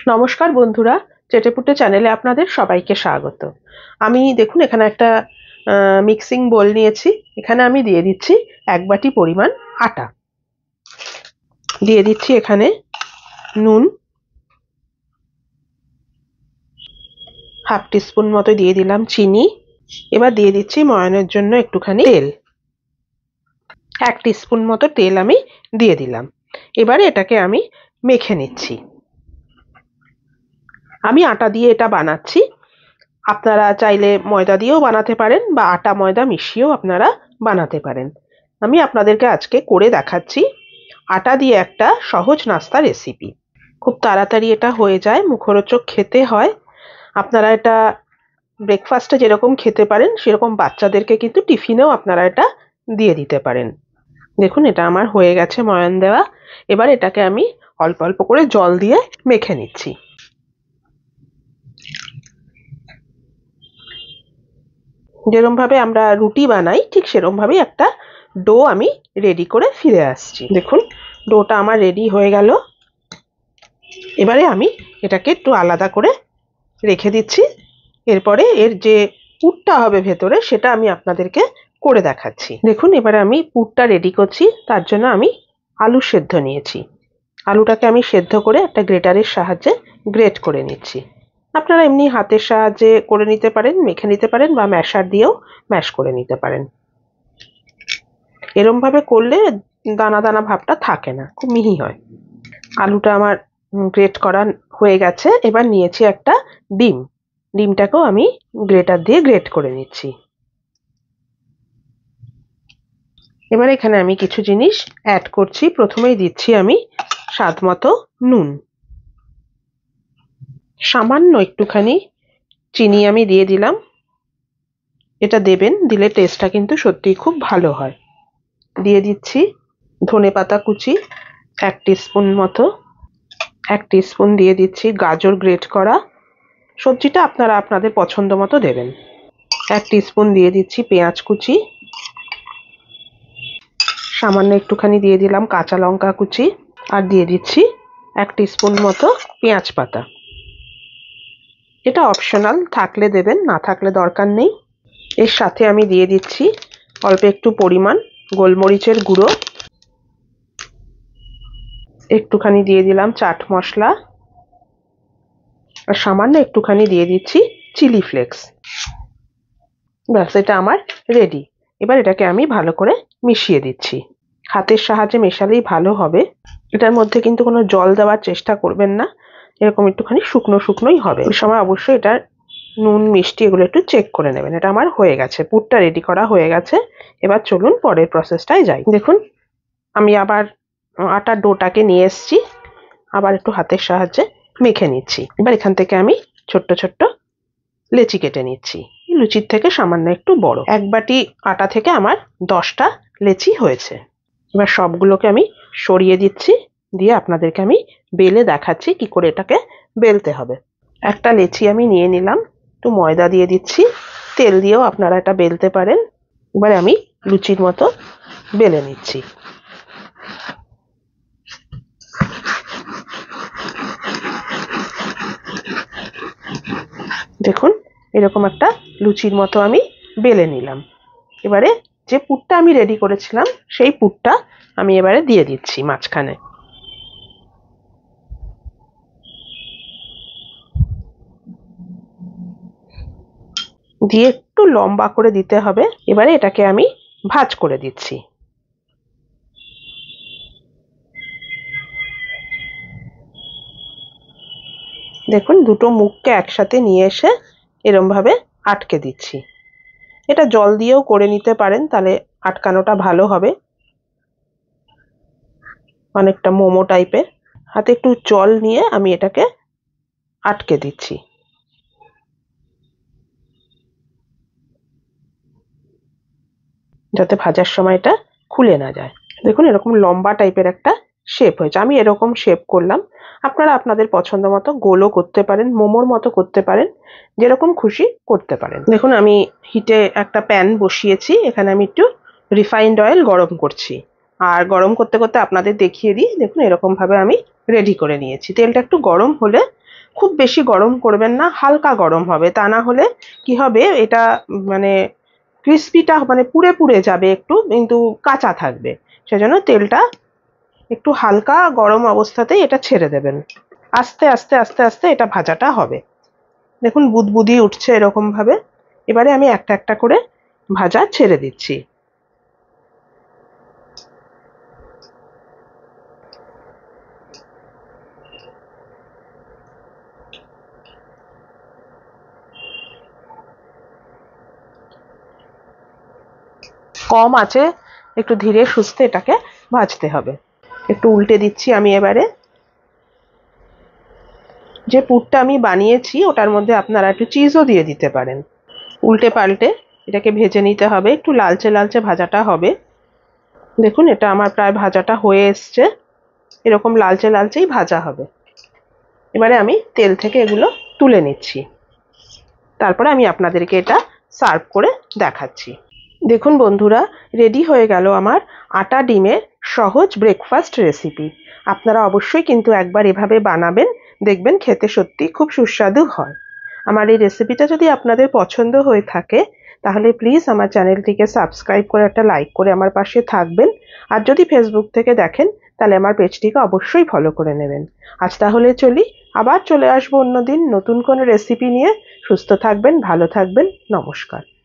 নমস্কার বন্ধুরা, চেটেপুটে চ্যানেলে আপনাদের সবাইকে স্বাগত। আমি দেখুন এখানে একটা মিক্সিং বোল নিয়েছি। এখানে আমি দিয়ে দিচ্ছি 1 বাটি পরিমাণ আটা, দিয়ে দিচ্ছি এখানে নুন হাফ টিস্পুন মতো, দিয়ে দিলাম চিনি। এবার দিয়ে দিচ্ছি ময়ানের জন্য একটুখানি তেল, 1 টিস্পুন মতো তেল আমি দিয়ে দিলাম। এবারে এটাকে আমি মেখে নিচ্ছি। আমি আটা দিয়ে এটা বানাচ্ছি, আপনারা চাইলে ময়দা দিয়েও বানাতে পারেন বা আটা ময়দা মিশিয়েও আপনারা বানাতে পারেন। আমি আপনাদেরকে আজকে করে দেখাচ্ছি আটা দিয়ে একটা সহজ নাস্তা রেসিপি। খুব তাড়াতাড়ি এটা হয়ে যায়, মুখরোচক খেতে হয়। আপনারা এটা ব্রেকফাস্টে যেরকম খেতে পারেন সেরকম বাচ্চাদেরকে কিন্তু টিফিনেও আপনারা এটা দিয়ে দিতে পারেন। দেখুন এটা আমার হয়ে গেছে ময়ান দেওয়া। এবার এটাকে আমি অল্প অল্প করে জল দিয়ে মেখে নিচ্ছি। যেরকম ভাবে আমরা রুটি বানাই ঠিক সেরকম ভাবেই একটা ডো আমি রেডি করে ফিরে আসছি। দেখুন ডোটা আমার রেডি হয়ে গেল। এবারে আমি এটাকে একটু আলাদা করে রেখে দিচ্ছি। এরপরে এর যে পুরটা হবে ভেতরে সেটা আমি আপনাদেরকে করে দেখাচ্ছি। দেখুন এবারে আমি পুরটা রেডি করছি। তার জন্য আমি আলু সেদ্ধ নিয়েছি। আলুটাকে আমি সেদ্ধ করে একটা গ্রেটারের সাহায্যে গ্রেট করে নিচ্ছি। আপনারা এমনি হাতের সাহায্যে করে নিতে পারেন, মেখে নিতে পারেন বা ম্যাশার দিয়েও ম্যাশ করে নিতে পারেন। এরম ভাবে করলে দানা দানা ভাবটা থাকে না, খুব মিহি হয়। আলুটা আমার গ্রেট করা হয়ে গেছে। এবার নিয়েছি একটা ডিম। ডিমটাকেও আমি গ্রেটার দিয়ে গ্রেট করে নিচ্ছি। এবার এখানে আমি কিছু জিনিস অ্যাড করছি। প্রথমেই দিচ্ছি আমি স্বাদ মতো নুন, সামান্য একটুখানি চিনি আমি দিয়ে দিলাম। এটা দেবেন, দিলে টেস্টটা কিন্তু সত্যিই খুব ভালো হয়। দিয়ে দিচ্ছি ধনেপাতা কুচি 1 টিস্পুন মতো। 1 টিস্পুন দিয়ে দিচ্ছি গাজর গ্রেট করা। সবজিটা আপনারা আপনাদের পছন্দ মতো দেবেন। 1 টিস্পুন দিয়ে দিচ্ছি পেঁয়াজ কুচি। সামান্য একটুখানি দিয়ে দিলাম কাঁচা লঙ্কা কুচি। আর দিয়ে দিচ্ছি 1 টিস্পুন মতো পেঁয়াজ পাতা। এটা অপশনাল, থাকলে দেবেন, না থাকলে দরকার নেই। এর সাথে আমি দিয়ে দিচ্ছি অল্প একটু পরিমাণ গোলমরিচের গুঁড়ো, একটুখানি দিয়ে দিলাম চাট মশলা, আর সামান্য একটুখানি দিয়ে দিচ্ছি চিলি ফ্লেক্স। ব্যাস এটা আমার রেডি। এবার এটাকে আমি ভালো করে মিশিয়ে দিচ্ছি। হাতের সাহায্যে মেশালেই ভালো হবে। এটার মধ্যে কিন্তু কোনো জল দেওয়ার চেষ্টা করবেন না, এরকম একটুখানি শুকনো শুকনোই হবে। ওই সময় অবশ্যই এটার নুন মিষ্টি এগুলো একটু চেক করে নেবেন। এটা আমার হয়ে গেছে, পুরটা রেডি করা হয়ে গেছে। এবার চলুন পরের প্রসেসটায় যাই। দেখুন আমি আবার আটার ডোটাকে নিয়ে এসেছি, আবার একটু হাতের সাহায্যে মেখে নিচ্ছি। এবার এখান থেকে আমি ছোট্ট ছোট্ট লেচি কেটে নিচ্ছি, লুচির থেকে সামান্য একটু বড়। 1 বাটি আটা থেকে আমার 10টা লেচি হয়েছে। এবার সবগুলোকে আমি সরিয়ে দিচ্ছি, দিয়ে আপনাদেরকে আমি বেলে দেখাচ্ছি কি করে এটাকে বেলতে হবে। একটা লেচি আমি নিয়ে নিলাম, একটু ময়দা দিয়ে দিচ্ছি, তেল দিয়েও আপনারা এটা বেলতে পারেন। এবারে আমি লুচির মতো বেলে নিচ্ছি। দেখুন এরকম একটা লুচির মতো আমি বেলে নিলাম। এবারে যে পুরটা আমি রেডি করেছিলাম সেই পুরটা আমি এবারে দিয়ে দিচ্ছি মাঝখানে। দিয়ে একটু লম্বা করে দিতে হবে। এবারে এটাকে আমি ভাঁজ করে দিচ্ছি। দেখুন দুটো মুখকে একসাথে নিয়ে এসে এরম ভাবে আটকে দিচ্ছি। এটা জল দিয়েও করে নিতে পারেন, তাহলে আটকানোটা ভালো হবে, অনেকটা মোমো টাইপের। হাতে একটু জল নিয়ে আমি এটাকে আটকে দিচ্ছি, যাতে ভাজার সময় এটা খুলে না যায়। দেখুন এরকম লম্বা টাইপের একটা শেপ হয়েছে। আমি এরকম শেপ করলাম। আপনারা আপনাদের পছন্দ মতো গোলও করতে পারেন, মোমোর মতো করতে পারেন, যেরকম খুশি করতে পারেন। দেখুন আমি হিটে একটা প্যান বসিয়েছি, এখানে আমি একটু রিফাইন্ড অয়েল গরম করছি। আর গরম করতে করতে আপনাদের দেখিয়ে দিই, দেখুন এরকম ভাবে আমি রেডি করে নিয়েছি। তেলটা একটু গরম হলে খুব বেশি গরম করবেন না, হালকা গরম হবে, তা না হলে কি হবে এটা মানে ক্রিস্পিটা মানে পুড়ে পুড়ে যাবে একটু, কিন্তু কাঁচা থাকবে। সেজন্য তেলটা একটু হালকা গরম অবস্থাতেই এটা ছেড়ে দেবেন। আস্তে আস্তে আস্তে আস্তে এটা ভাজাটা হবে। দেখুন বুদবুদি উঠছে এরকম ভাবে। এবারে আমি একটা একটা করে ভাজা ছেড়ে দিচ্ছি। কম আছে, একটু ধীরে সুস্থে এটাকে ভাজতে হবে। একটু উল্টে দিচ্ছি আমি এবারে। যে পুরটা আমি বানিয়েছি ওটার মধ্যে আপনারা একটু চিজও দিয়ে দিতে পারেন। উল্টে পাল্টে এটাকে ভেজে নিতে হবে, একটু লালচে লালচে ভাজাটা হবে। দেখুন এটা আমার প্রায় ভাজাটা হয়ে এসছে, এরকম লালচে লালচেই ভাজা হবে। এবারে আমি তেল থেকে এগুলো তুলে নিচ্ছি, তারপরে আমি আপনাদেরকে এটা সার্ভ করে দেখাচ্ছি। দেখুন বন্ধুরা, রেডি হয়ে গেল আমার আটা ডিমের সহজ ব্রেকফাস্ট রেসিপি। আপনারা অবশ্যই কিন্তু একবার এভাবে বানাবেন, দেখবেন খেতে সত্যি খুব সুস্বাদু হয়। আমার এই রেসিপিটা যদি আপনাদের পছন্দ হয়ে থাকে তাহলে প্লিজ আমার চ্যানেলটিকে সাবস্ক্রাইব করে একটা লাইক করে আমার পাশে থাকবেন। আর যদি ফেসবুক থেকে দেখেন তাহলে আমার পেজটিকে অবশ্যই ফলো করে নেবেন। আজ তাহলে চলি, আবার চলে আসবো অন্যদিন নতুন কোনো রেসিপি নিয়ে। সুস্থ থাকবেন, ভালো থাকবেন, নমস্কার।